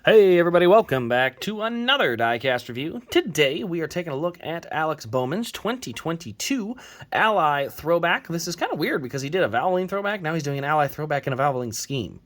Hey everybody, welcome back to another Diecast review. Today we are taking a look at Alex Bowman's 2022 Ally Throwback. This is kind of weird because he did a Valvoline Throwback, now he's doing an Ally Throwback in a Valvoline scheme.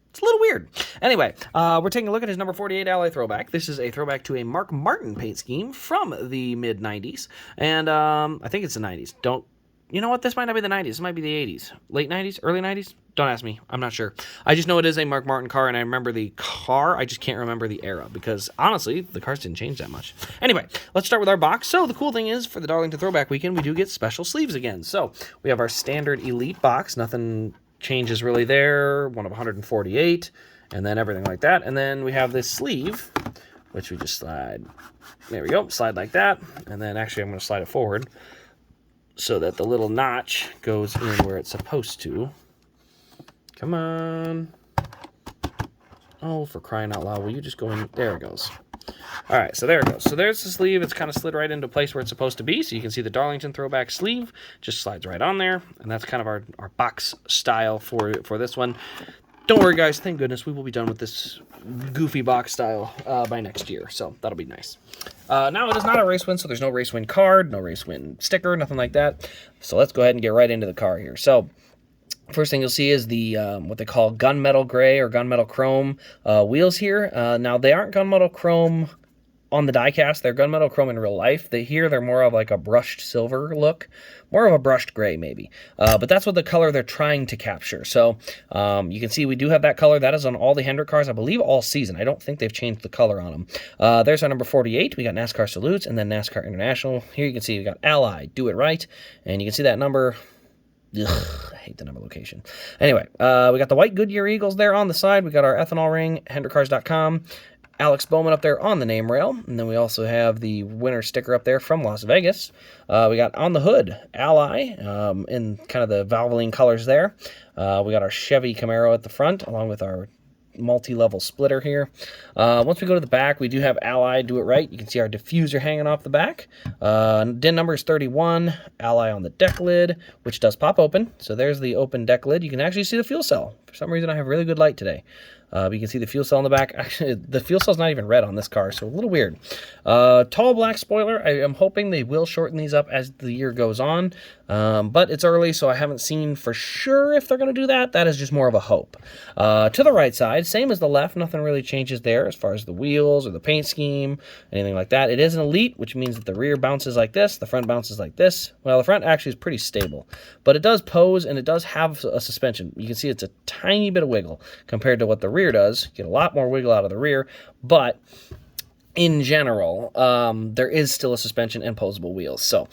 It's a little weird. Anyway, we're taking a look at his number 48 Ally Throwback. This is a throwback to a Mark Martin paint scheme from the mid-90s, and I think it's the 90s. You know what? This might not be the 90s. This might be the 80s. Late 90s? Early 90s? Don't ask me. I'm not sure. I just know it is a Mark Martin car, and I remember the car. I just can't remember the era because, honestly, the cars didn't change that much. Anyway, let's start with our box. So the cool thing is, for the Darlington Throwback Weekend, we do get special sleeves again. So we have our standard Elite box. Nothing changes really there. One of 148, and then everything like that. And then we have this sleeve, which we just slide. There we go. Slide like that. And then, actually, I'm going to slide it forward so that the little notch goes in where it's supposed to. Come on. Oh, for crying out loud, will you just go in? There it goes. All right, so there it goes. So there's the sleeve. It's kind of slid right into place where it's supposed to be. So you can see the Darlington Throwback sleeve just slides right on there. And that's kind of our box style for this one. Don't worry, guys. Thank goodness we will be done with this goofy box style by next year. So that'll be nice. Now, it is not a race win, so there's no race win card, no race win sticker, nothing like that. So let's go ahead and get right into the car here. So first thing you'll see is the what they call gunmetal gray or gunmetal chrome wheels here. Now, they aren't gunmetal chrome on the diecast. They're gunmetal chrome in real life. They're more of like a brushed silver look, more of a brushed gray maybe. But that's what the color they're trying to capture. So you can see we do have that color. That is on all the Hendrick cars, I believe, all season. I don't think they've changed the color on them. There's our number 48. We got NASCAR Salutes and then NASCAR International. Here you can see we got Ally, Do It Right, and you can see that number. Ugh, I hate the number location. Anyway, we got the white Goodyear Eagles there on the side. We got our ethanol ring, HendrickCars.com. Alex Bowman up there on the name rail. And then we also have the winner sticker up there from Las Vegas. We got on the hood, Ally, in kind of the Valvoline colors there. We got our Chevy Camaro at the front, along with our multi-level splitter here. Once we go to the back, we do have Ally, Do It Right. You can see our diffuser hanging off the back. DIN number is 31. Ally on the deck lid, which does pop open. So there's the open deck lid. You can actually see the fuel cell. For some reason, I have really good light today. You can see the fuel cell in the back. Actually, the fuel cell's not even red on this car, so a little weird. Tall black spoiler. I am hoping they will shorten these up as the year goes on, but it's early, so I haven't seen for sure if they're going to do that. That is just more of a hope. To the right side, same as the left. Nothing really changes there as far as the wheels or the paint scheme, anything like that. It is an Elite, which means that the rear bounces like this, the front bounces like this. Well, the front actually is pretty stable, but it does pose, and it does have a suspension. You can see it's a tiny bit of wiggle compared to what the rear does. Get a lot more wiggle out of the rear, but in general, there is still a suspension and posable wheels. So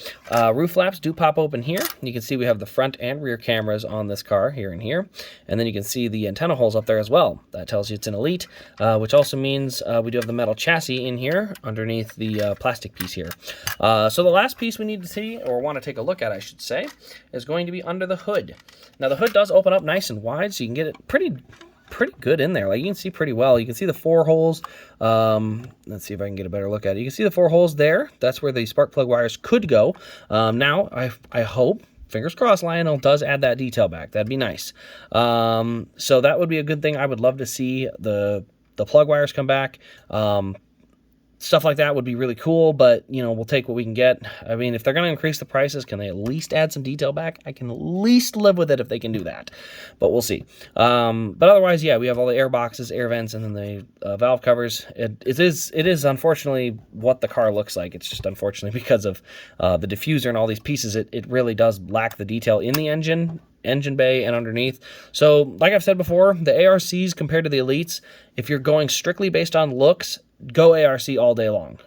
roof flaps do pop open here. You can see we have the front and rear cameras on this car here and here, and then you can see the antenna holes up there as well. That tells you it's an Elite, which also means we do have the metal chassis in here underneath the plastic piece here. So the last piece we need to see, or want to take a look at, I should say, is going to be under the hood. Now the hood does open up nice and wide, so you can get it pretty good in there. Like, you can see pretty well. You can see the 4 holes. Let's see if I can get a better look at it. You can see the 4 holes there. That's where the spark plug wires could go. Now, I hope, fingers crossed, Lionel does add that detail back. That'd be nice. So that would be a good thing. I would love to see the plug wires come back. Stuff like that would be really cool, but, you know, we'll take what we can get. I mean, if they're going to increase the prices, can they at least add some detail back? I can at least live with it if they can do that, but we'll see. But otherwise, yeah, we have all the air boxes, air vents, and then the valve covers. It is unfortunately what the car looks like. It's just unfortunately because of the diffuser and all these pieces, it really does lack the detail in the engine bay and underneath. So like I've said before, the ARCs compared to the Elites, if you're going strictly based on looks, go ARC all day long.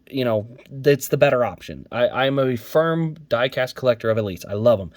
You know, it's the better option. I'm a firm diecast collector of Elites. I love them.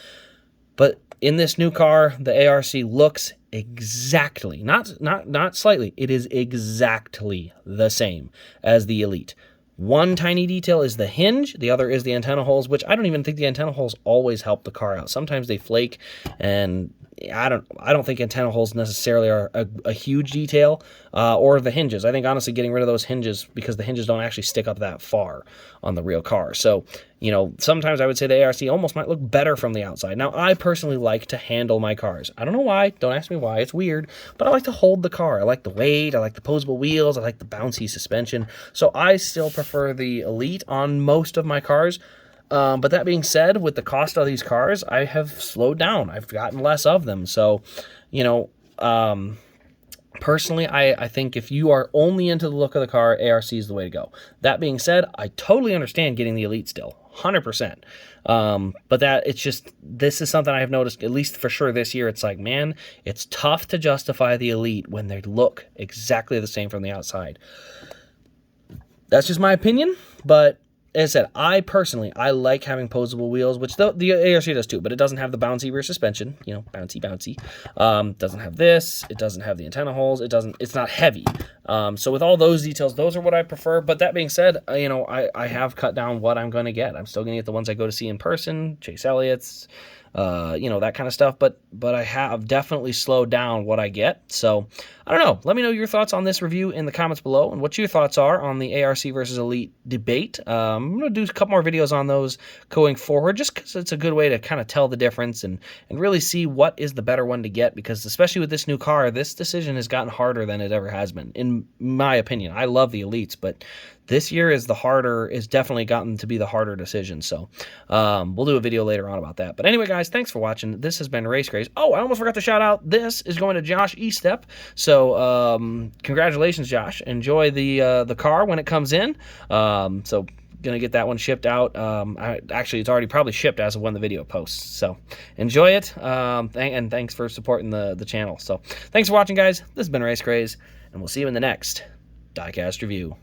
But in this new car, the ARC looks exactly, not slightly, it is exactly the same as the Elite. One tiny detail is the hinge, the other is the antenna holes, which I don't even think the antenna holes always help the car out. Sometimes they flake, and I don't think antenna holes necessarily are a huge detail, or the hinges. I think honestly getting rid of those hinges, because the hinges don't actually stick up that far on the real car. So You know, sometimes I would say the ARC almost might look better from the outside. Now, I personally like to handle my cars. I don't know why. Don't ask me why. It's weird. But I like to hold the car. I like the weight. I like the posable wheels. I like the bouncy suspension. So I still prefer the Elite on most of my cars. But that being said, with the cost of these cars, I have slowed down. I've gotten less of them. So, you know, personally, I think if you are only into the look of the car, ARC is the way to go. That being said, I totally understand getting the Elite still, 100%. But this is something I have noticed, at least for sure this year. It's like, man, it's tough to justify the Elite when they look exactly the same from the outside. That's just my opinion, but as I said, I like having posable wheels, which the ARC does too, but it doesn't have the bouncy rear suspension, you know, bouncy. Doesn't have this, it doesn't have the antenna holes, it's not heavy. So with all those details, those are what I prefer. But that being said, you know, I have cut down what I'm going to get. I'm still going to get the ones I go to see in person, Chase Elliott's, you know, that kind of stuff. But I have definitely slowed down what I get. So I don't know. Let me know your thoughts on this review in the comments below and what your thoughts are on the ARC versus Elite debate. I'm going to do a couple more videos on those going forward, just because it's a good way to kind of tell the difference and really see what is the better one to get, because especially with this new car, this decision has gotten harder than it ever has been, in my opinion. I love the Elites, but this year is definitely gotten to be the harder decision. So we'll do a video later on about that. But anyway, guys, thanks for watching. This has been Race Craze. Oh, I almost forgot to shout out. This is going to Josh Estep. So congratulations, Josh. Enjoy the car when it comes in. So gonna get that one shipped out. Actually, it's already probably shipped as of when the video posts. So enjoy it. And thanks for supporting the channel. So thanks for watching, guys. This has been Race Craze, and we'll see you in the next Diecast review.